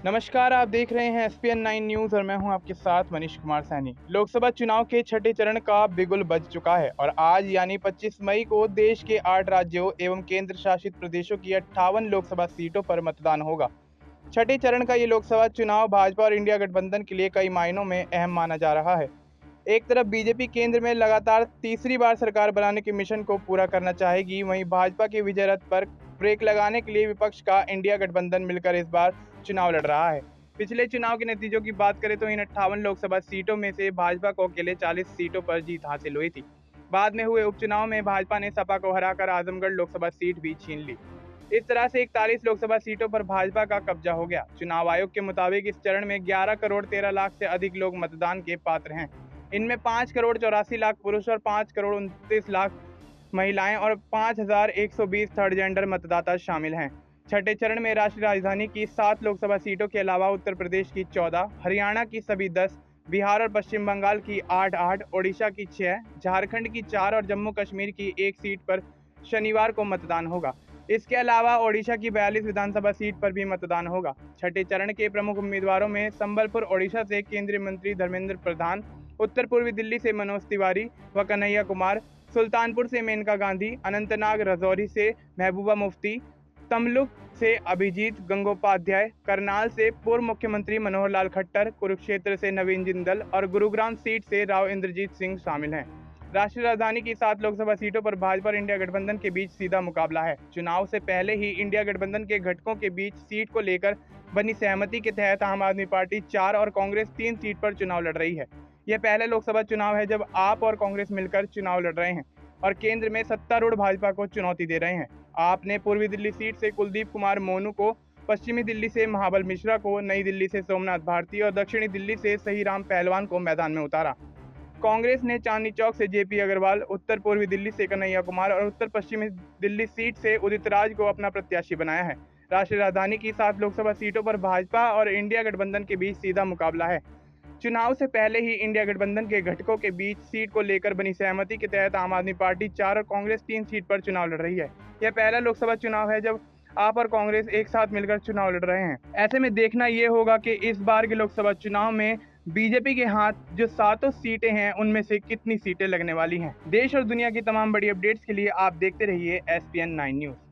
नमस्कार, आप देख रहे हैं एसपीएन 9 न्यूज़ और मैं हूं आपके साथ मनीष कुमार सैनी। लोकसभा चुनाव के छठे चरण का बिगुल बज चुका है और आज यानी 25 मई को देश के 8 राज्यों एवं केंद्र शासित प्रदेशों की 58 लोकसभा सीटों पर मतदान होगा। छठे चरण का ये लोकसभा चुनाव भाजपा और इंडिया गठबंधन के लिए कई मायनों में अहम माना जा रहा है। एक तरफ बीजेपी केंद्र में लगातार तीसरी बार सरकार बनाने के मिशन को पूरा करना चाहेगी, वहीं भाजपा के विजय रथ पर ब्रेक लगाने के लिए विपक्ष का इंडिया गठबंधन मिलकर इस बार चुनाव लड़ रहा है। पिछले चुनाव के नतीजों की बात करें तो इन 58 लोकसभा सीटों में से भाजपा को अकेले 40 सीटों पर जीत हासिल हुई थी। बाद में हुए उपचुनाव में भाजपा ने सपा को हराकर आजमगढ़ लोकसभा सीट भी छीन ली। इस तरह से 41 लोकसभा सीटों पर भाजपा का कब्जा हो गया। चुनाव आयोग के मुताबिक इस चरण में 11 करोड़ 13 लाख से अधिक लोग मतदान के पात्र हैं। इनमें 5 करोड़ 84 लाख पुरुष और 5 करोड़ 29 लाख महिलाएं और 5,120 थर्ड जेंडर मतदाता शामिल हैं। छठे चरण में राष्ट्रीय राजधानी की 7 लोकसभा सीटों के अलावा उत्तर प्रदेश की 14, हरियाणा की सभी 10, बिहार और पश्चिम बंगाल की 8-8, ओडिशा की 6, झारखंड की 4 और जम्मू कश्मीर की 1 सीट पर शनिवार को मतदान होगा। इसके अलावा ओडिशा की 42 विधानसभा सीट पर भी मतदान होगा। छठे चरण के प्रमुख उम्मीदवारों में संबलपुर ओडिशा से केंद्रीय मंत्री धर्मेंद्र प्रधान, उत्तर पूर्वी दिल्ली से मनोज तिवारी व कन्हैया कुमार, सुल्तानपुर से मेनका गांधी, अनंतनाग राजौरी से महबूबा मुफ्ती, तमलुक से अभिजीत गंगोपाध्याय, करनाल से पूर्व मुख्यमंत्री मनोहर लाल खट्टर, कुरुक्षेत्र से नवीन जिंदल और गुरुग्राम सीट से राव इंद्रजीत सिंह शामिल हैं। राष्ट्रीय राजधानी की 7 लोकसभा सीटों पर भाजपा और इंडिया गठबंधन के बीच सीधा मुकाबला है। चुनाव से पहले ही इंडिया गठबंधन के घटकों के बीच सीट को लेकर बनी सहमति के तहत आम आदमी पार्टी 4 और कांग्रेस 3 सीट पर चुनाव लड़ रही है। यह पहला लोकसभा चुनाव है जब आप और कांग्रेस मिलकर चुनाव लड़ रहे हैं और केंद्र में सत्तारूढ़ भाजपा को चुनौती दे रहे हैं। आप ने पूर्वी दिल्ली सीट से कुलदीप कुमार मोनू को, पश्चिमी दिल्ली से महाबल मिश्रा को, नई दिल्ली से सोमनाथ भारती और दक्षिणी दिल्ली से सहीराम पहलवान को मैदान में उतारा। कांग्रेस ने चांदनी चौक से जेपी अग्रवाल, उत्तर पूर्वी दिल्ली से कन्हैया कुमार और उत्तर पश्चिमी दिल्ली सीट से उदित राज को अपना प्रत्याशी बनाया है। राष्ट्रीय राजधानी की 7 लोकसभा सीटों पर भाजपा और इंडिया गठबंधन के बीच सीधा मुकाबला है। चुनाव से पहले ही इंडिया गठबंधन के घटकों के बीच सीट को लेकर बनी सहमति के तहत आम आदमी पार्टी 4 और कांग्रेस 3 सीट पर चुनाव लड़ रही है। यह पहला लोकसभा चुनाव है जब आप और कांग्रेस एक साथ मिलकर चुनाव लड़ रहे हैं। ऐसे में देखना ये होगा कि इस बार के लोकसभा चुनाव में बीजेपी के हाथ जो 7 सीटें हैं उनमें से कितनी सीटें लगने वाली हैं। देश और दुनिया की तमाम बड़ी अपडेट्स के लिए आप देखते रहिए एसपीएन 9 न्यूज़।